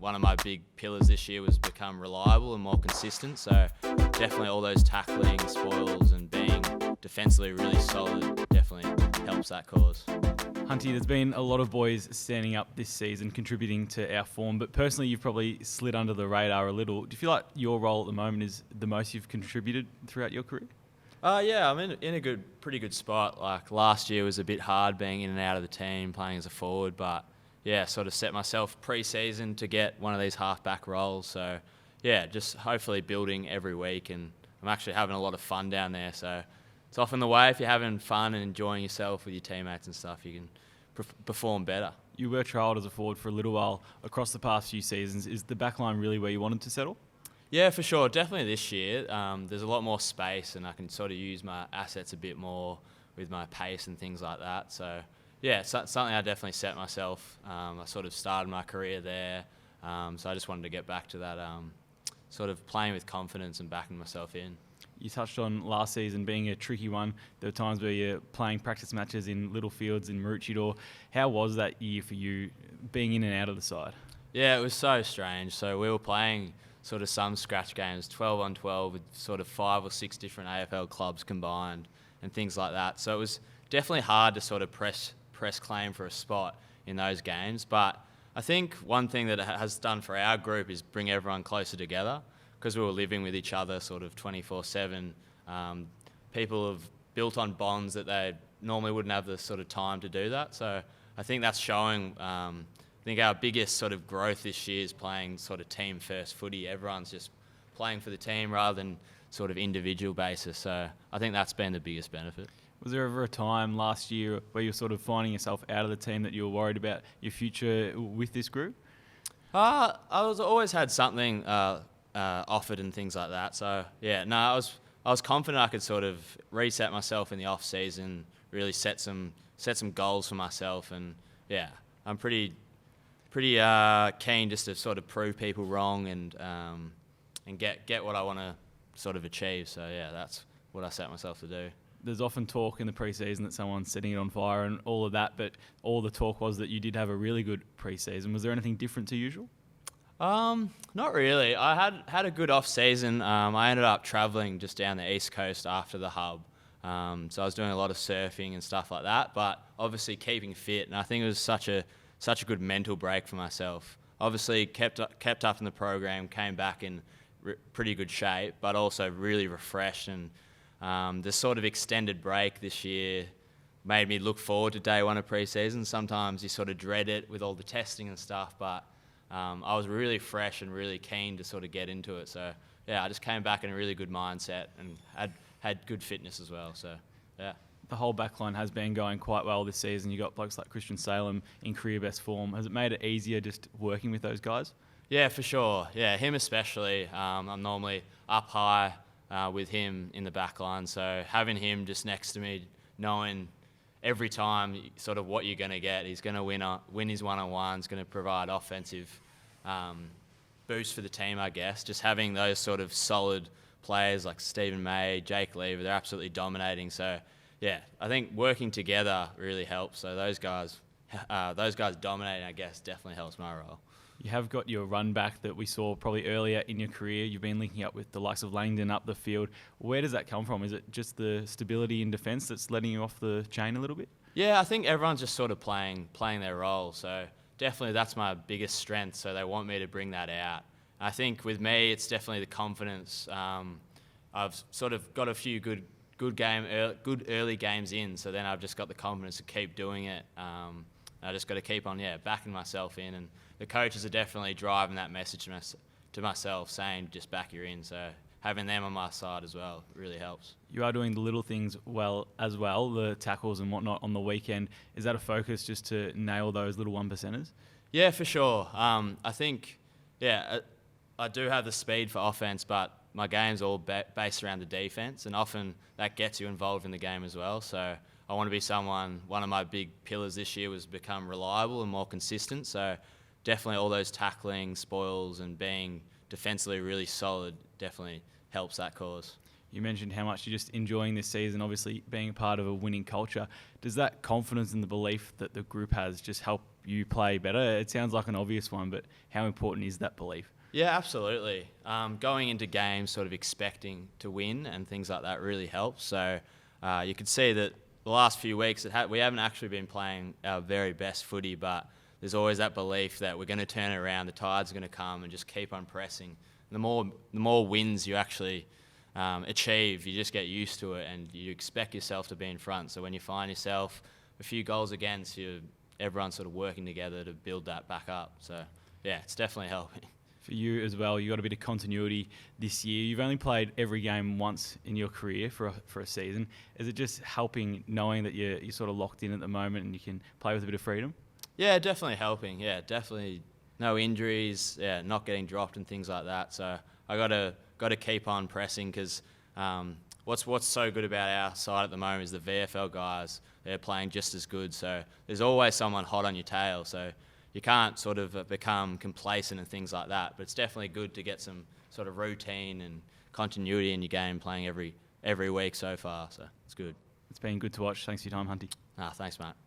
one of my big pillars this year was become reliable and more consistent. So definitely all those tackling, spoils and being defensively really solid definitely helps that cause. Hunty, there's been a lot of boys standing up this season contributing to our form, but personally you've probably slid under the radar a little. Do you feel like your role at the moment is the most you've contributed throughout your career? Yeah, I'm in a pretty good spot. Like last year was a bit hard being in and out of the team, playing as a forward, but yeah, sort of set myself pre-season to get one of these half-back roles. So yeah, just hopefully building every week, and I'm actually having a lot of fun down there. So it's often the way, if you're having fun and enjoying yourself with your teammates and stuff, you can perform better. You were trialled as a forward for a little while across the past few seasons. Is the backline really where you wanted to settle? Yeah, for sure. Definitely this year. There's a lot more space and I can sort of use my assets a bit more with my pace and things like that. So yeah, it's something I definitely set myself. I sort of started my career there. So I just wanted to get back to that sort of playing with confidence and backing myself in. You touched on last season being a tricky one. There were times where you're playing practice matches in little fields in Maroochydore. How was that year for you, being in and out of the side? Yeah, it was so strange. So we were playing sort of some scratch games, 12 on 12 with sort of 5 or 6 different AFL clubs combined and things like that. So it was definitely hard to sort of press claim for a spot in those games. But I think one thing that it has done for our group is bring everyone closer together, because we were living with each other sort of 24/7. People have built on bonds that they normally wouldn't have the sort of time to do that. So I think that's showing. I think our biggest sort of growth this year is playing sort of team first footy. Everyone's just playing for the team rather than sort of individual basis. So I think that's been the biggest benefit. Was there ever a time last year where you were sort of finding yourself out of the team that you were worried about your future with this group? I always had something offered and things like that. So yeah, no, I was confident I could sort of reset myself in the off season, really set some goals for myself, and yeah, I'm pretty keen just to sort of prove people wrong and get what I want to sort of achieve. So yeah, that's what I set myself to do. There's often talk in the pre-season that someone's setting it on fire and all of that, but all the talk was that you did have a really good pre-season. Was there anything different to usual? Not really. I had a good off season. I ended up travelling just down the east coast after the hub. So I was doing a lot of surfing and stuff like that, but obviously keeping fit, and I think it was such a good mental break for myself. Obviously kept up in the program, came back in pretty good shape, but also really refreshed, and the sort of extended break this year made me look forward to day one of pre-season. Sometimes you sort of dread it with all the testing and stuff, but I was really fresh and really keen to sort of get into it. So yeah, I just came back in a really good mindset and had good fitness as well. So yeah. The whole backline has been going quite well this season. You got blokes like Christian Salem in career best form. Has it made it easier just working with those guys? Yeah, for sure. Yeah, him especially. I'm normally up high with him in the backline, so having him just next to me, knowing every time sort of what you're going to get, he's going to win his one-on-ones, going to provide offensive boost for the team, I guess. Just having those sort of solid players like Stephen May, Jake Lever, they're absolutely dominating. So yeah, I think working together really helps. So those guys dominating, I guess, definitely helps my role. You have got your run back that we saw probably earlier in your career. You've been linking up with the likes of Langdon up the field. Where does that come from? Is it just the stability in defence that's letting you off the chain a little bit? Yeah, I think everyone's just sort of playing their role. So definitely that's my biggest strength. So they want me to bring that out. I think with me, it's definitely the confidence. I've sort of got a few good early games in. So then I've just got the confidence to keep doing it. I just got to keep on, backing myself in, and the coaches are definitely driving that message to myself, saying just back you in. So having them on my side as well really helps. You are doing the little things well as well, the tackles and whatnot on the weekend. Is that a focus just to nail those little 1%ers? Yeah, for sure. I think, I do have the speed for offense, but my game's all based around the defense, and often that gets you involved in the game as well. So I want to be one of my big pillars this year was become reliable and more consistent. So definitely all those tackling, spoils and being defensively really solid definitely helps that cause. You mentioned how much you're just enjoying this season, obviously being a part of a winning culture. Does that confidence and the belief that the group has just help you play better? It sounds like an obvious one, but how important is that belief? Yeah, absolutely. Going into games sort of expecting to win and things like that really helps. So you could see that the last few weeks we haven't actually been playing our very best footy, but there's always that belief that we're going to turn it around, the tide's going to come, and just keep on pressing. And the more wins you actually achieve, you just get used to it, and you expect yourself to be in front. So when you find yourself a few goals against, everyone's sort of working together to build that back up. So yeah, it's definitely helping. For you as well, you got a bit of continuity this year. You've only played every game once in your career for a season. Is it just helping knowing that you're sort of locked in at the moment and you can play with a bit of freedom? Yeah, definitely helping. Yeah, definitely no injuries. Yeah, not getting dropped and things like that. So I got to keep on pressing because what's so good about our side at the moment is the VFL guys. They're playing just as good. So there's always someone hot on your tail. So you can't sort of become complacent and things like that. But it's definitely good to get some sort of routine and continuity in your game, playing every week so far. So it's good. It's been good to watch. Thanks for your time, Hunty. Thanks, mate.